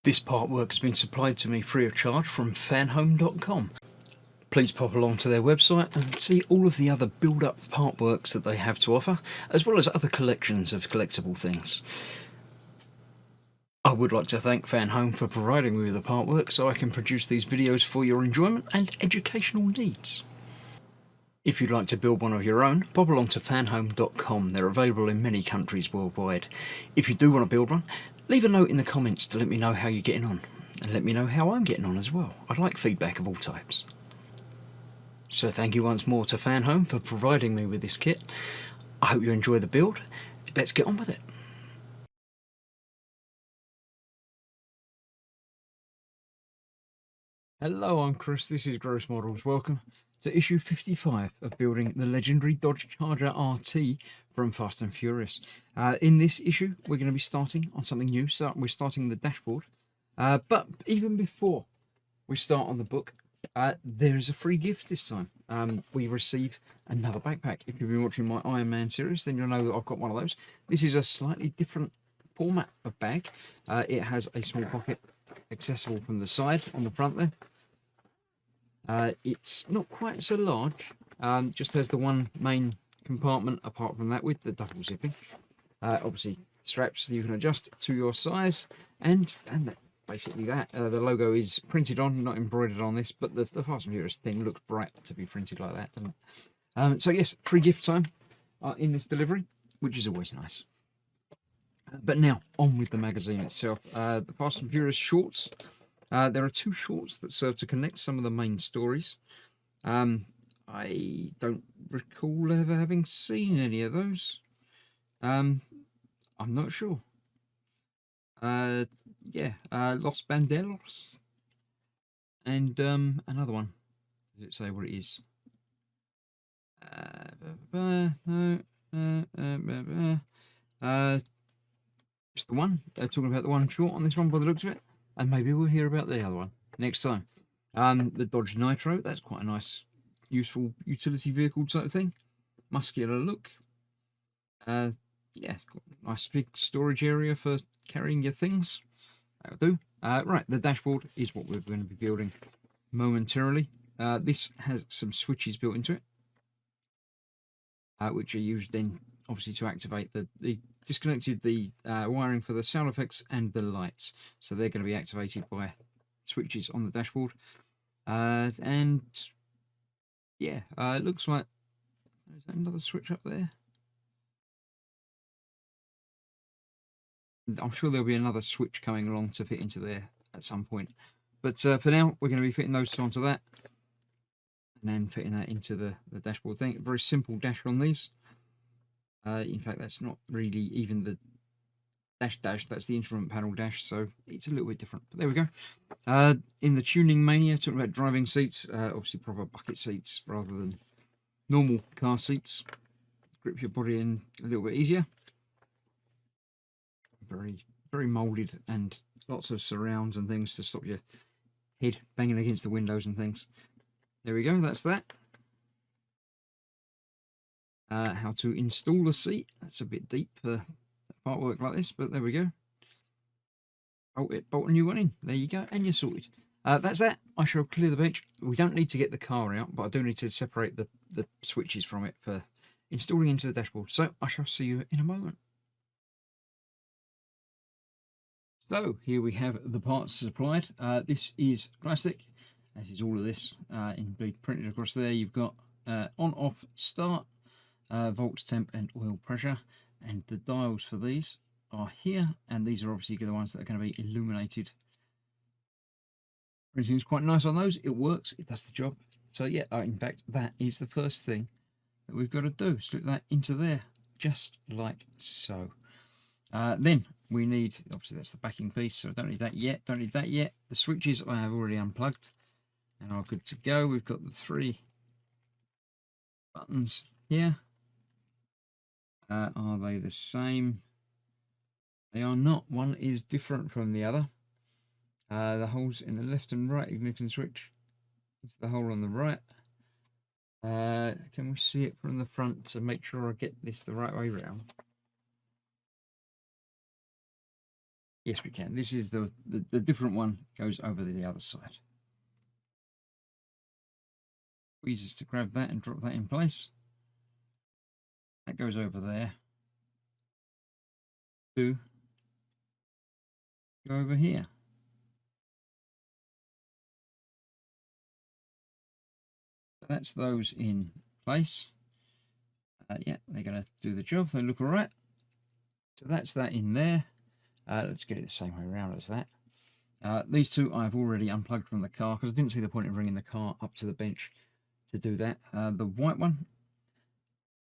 This partwork has been supplied to me free of charge from Fanhome.com. Please pop along to their website and see all of the other build-up partworks that they have to offer, as well as other collections of collectible things. I would like to thank Fanhome for providing me with the partwork so I can produce these videos for your enjoyment and educational needs. If you'd like to build one of your own, pop along to fanhome.com. They're available in many countries worldwide. If you do want to build one, leave a note in the comments to let me know how you're getting on, and let me know how I'm getting on as well. I'd like feedback of all types. So thank you once more to Fanhome for providing me with this kit. I hope you enjoy the build. Let's get on with it. Hello, I'm Chris, this is Gross Models. Welcome to issue 55 of building the legendary Dodge Charger RT from Fast and Furious. In this issue, we're going to be starting on something new. So we're starting the dashboard. But even before we start on the book, there is a free gift this time. We receive another backpack. If you've been watching my Iron Man series, then you'll know that I've got one of those. This is a slightly different format of bag. It has a small pocket accessible from the side on the front there. It's not quite so large, just has the one main compartment apart from that with the double zipping. Obviously straps that you can adjust to your size, and basically that. The logo is printed on, not embroidered on this, but the Fast and Furious thing looks bright to be printed like that, doesn't it? So yes, free gift time in this delivery, which is always nice. But now, on with the magazine itself. The Fast and Furious shorts. There are two shorts that serve to connect some of the main stories. I don't recall ever having seen any of those. I'm not sure. Yeah, Los Banderos. And another one. Does it say what it is? Just the one. Talking about the one short on this one by the looks of it. And maybe we'll hear about the other one next time. The Dodge Nitro, that's quite a nice, useful utility vehicle type thing. Muscular look. Yeah, it's got a nice big storage area for carrying your things. That'll do. Right, the dashboard is what we're going to be building momentarily. This has some switches built into it, which are used then obviously to activate the disconnected the wiring for the sound effects and the lights, so they're going to be activated by switches on the dashboard. And yeah, it looks like there's another switch up there. I'm sure there'll be another switch coming along to fit into there at some point, but for now we're going to be fitting those onto that and then fitting that into the dashboard thing. Very simple dash on these. In fact, that's not really even the dash, that's the instrument panel dash, so it's a little bit different, but there we go. In the tuning mania, talking about driving seats, obviously proper bucket seats rather than normal car seats. Grip your body in a little bit easier. Very moulded, and lots of surrounds and things to stop your head banging against the windows and things. There we go, that's that. How to install the seat. That's a bit deep for partwork like this, but there we go. Bolt a new one in. There you go, and you're sorted. That's that. I shall clear the bench. We don't need to get the car out, but I do need to separate the switches from it for installing into the dashboard. So I shall see you in a moment. So here we have the parts supplied. This is plastic, as is all of this, indeed printed across there. You've got on, off, start, volts, temp and oil pressure, and the dials for these are here, and these are obviously the ones that are going to be illuminated. Everything is quite nice on those. It works, it does the job. So yeah, in fact that is the first thing that we've got to do. Slip that into there just like so. Then we need, obviously that's the backing piece, so don't need that yet. The switches I have already unplugged and are good to go. We've got the 3 buttons here. Are they the same? They are not. One is different from the other. The holes in the left and right ignition switch. It's the hole on the right. Can we see it from the front to make sure I get this the right way round? Yes, we can. This is the different one, goes over the other side. Squeezes to grab that and drop that in place. That goes over there. To go over here. So that's those in place. Yeah, they're going to do the job. They look all right. So that's that in there. Let's get it the same way around as that. These two I've already unplugged from the car because I didn't see the point in bringing the car up to the bench to do that. The white one,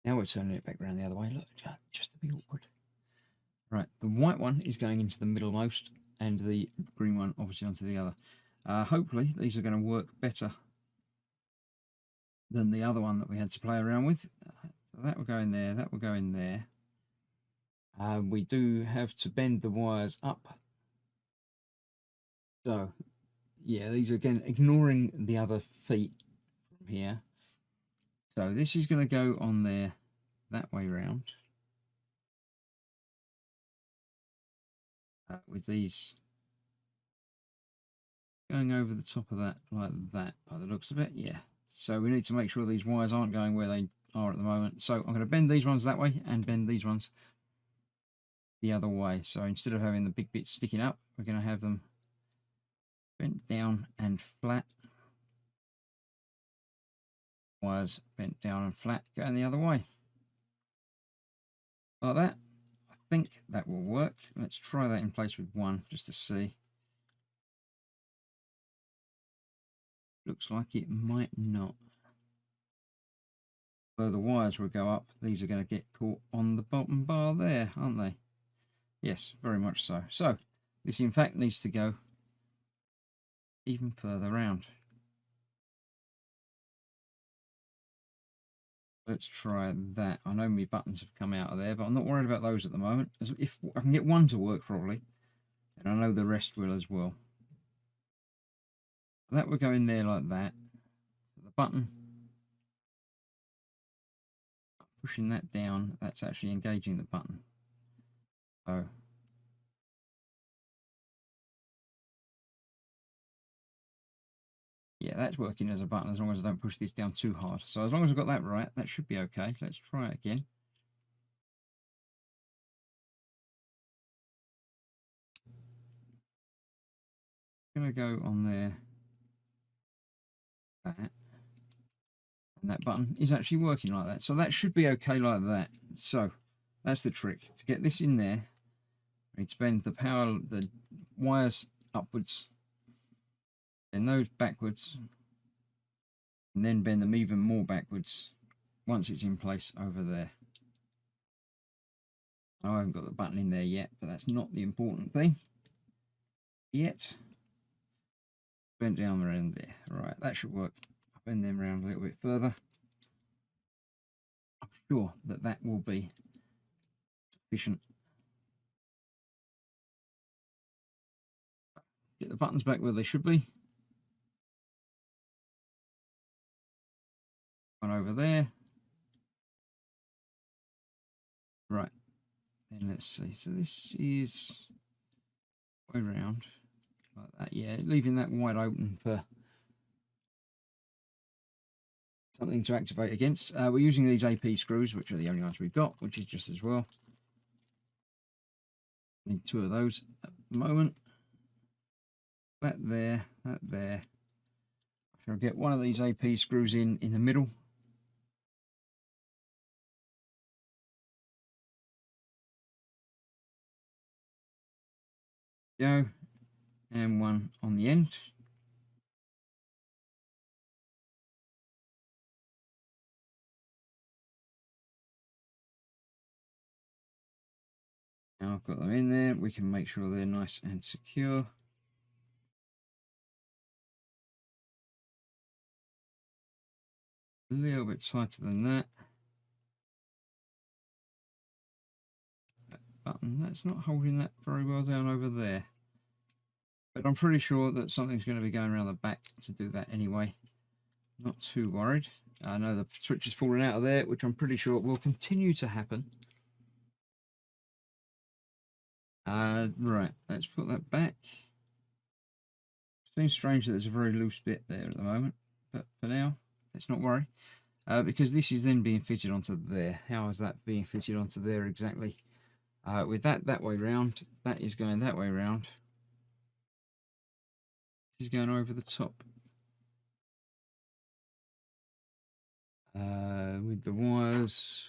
now we're turning it back around the other way. Look, just to be awkward. Right, the white one is going into the middlemost and the green one obviously onto the other. Hopefully these are going to work better than the other one that we had to play around with. So that will go in there, that will go in there. We do have to bend the wires up. So, yeah, these are again ignoring the other feet from here. So this is going to go on there that way round. With these going over the top of that like that by the looks of it. Yeah. So we need to make sure these wires aren't going where they are at the moment. So I'm going to bend these ones that way and bend these ones the other way. So instead of having the big bits sticking up, we're going to have them bent down and flat. Wires bent down and flat, going the other way. Like that. I think that will work. Let's try that in place with one just to see. Looks like it might not. Though the wires will go up, these are going to get caught on the bottom bar there, aren't they? Yes, very much so. So, this in fact needs to go even further round. Let's try that. I know my buttons have come out of there, but I'm not worried about those at the moment. If I can get one to work properly, and I know the rest will as well. That will go in there like that. The button, pushing that down, that's actually engaging the button. So, yeah, that's working as a button as long as I don't push this down too hard. So as long as I've got that right, that should be okay. Let's try it again. I'm going to go on there. That. And that button is actually working like that. So that should be okay like that. So that's the trick. To get this in there, we need to bend the wires upwards, then those backwards, and then bend them even more backwards once it's in place over there. I haven't got the button in there yet, but that's not the important thing yet. Bend down around there. Right, that should work. I'll bend them around a little bit further. I'm sure that that will be sufficient. Get the buttons back where they should be. One over there. Right. Then let's see. So this is way around like that. Yeah, leaving that wide open for something to activate against. We're using these AP screws, which are the only ones we've got, which is just as well. Need two of those at the moment. That there, that there. I'll get one of these AP screws in the middle. Go. And one on the end. Now I've got them in there. We can make sure they're nice and secure. A little bit tighter than that. That button, that's not holding that very well down over there. But I'm pretty sure that something's going to be going around the back to do that anyway. Not too worried. I know the switch is falling out of there, which I'm pretty sure will continue to happen. Right, let's put that back. Seems strange that there's a very loose bit there at the moment, but for now, let's not worry. Because this is then being fitted onto there. How is that being fitted onto there exactly? With that way round, that is going that way round. This is going over the top. With the wires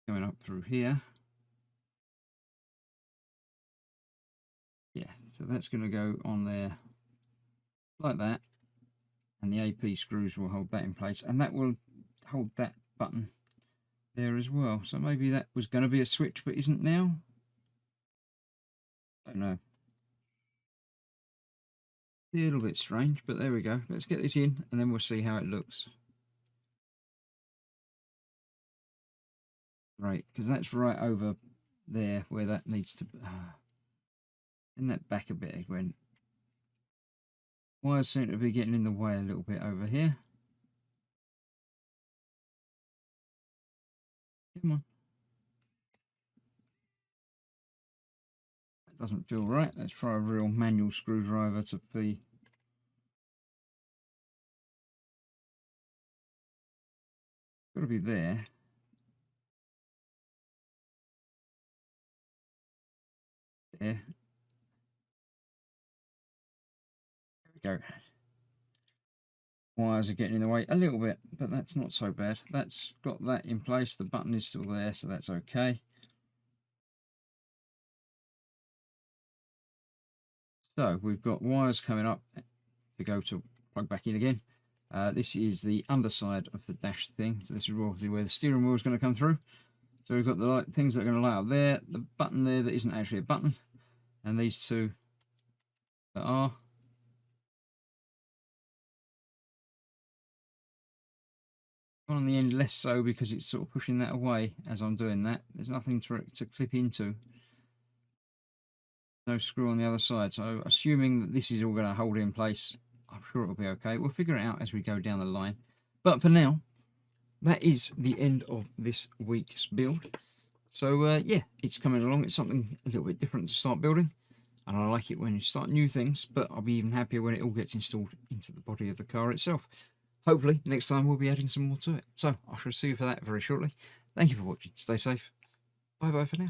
coming up through here. Yeah, so that's going to go on there like that. And the AP screws will hold that in place. And that will hold that button there as well. So maybe that was going to be a switch but isn't now. Don't know. A little bit strange, but there we go. Let's get this in and then we'll see how it looks. Right, because that's right over there where that needs to be. In that back a bit it went. Wires seem to be getting in the way a little bit over here. Come on. That doesn't feel right. Let's try a real manual screwdriver to be. Got to be there. There. There we go. Wires are getting in the way a little bit, but that's not so bad. That's got that in place. The button is still there, so that's okay. So we've got wires coming up to go to plug back in again. This is the underside of the dash thing. So this is obviously where the steering wheel is going to come through. So we've got the things that are going to light up there, the button there that isn't actually a button, and these two that are. One on the end less so because it's sort of pushing that away as I'm doing that. There's nothing to clip into. No screw on the other side. So assuming that this is all going to hold in place, I'm sure it'll be okay. We'll figure it out as we go down the line. But for now, that is the end of this week's build. So yeah, it's coming along. It's something a little bit different to start building. And I like it when you start new things, but I'll be even happier when it all gets installed into the body of the car itself. Hopefully, next time we'll be adding some more to it. So I shall see you for that very shortly. Thank you for watching. Stay safe. Bye-bye for now.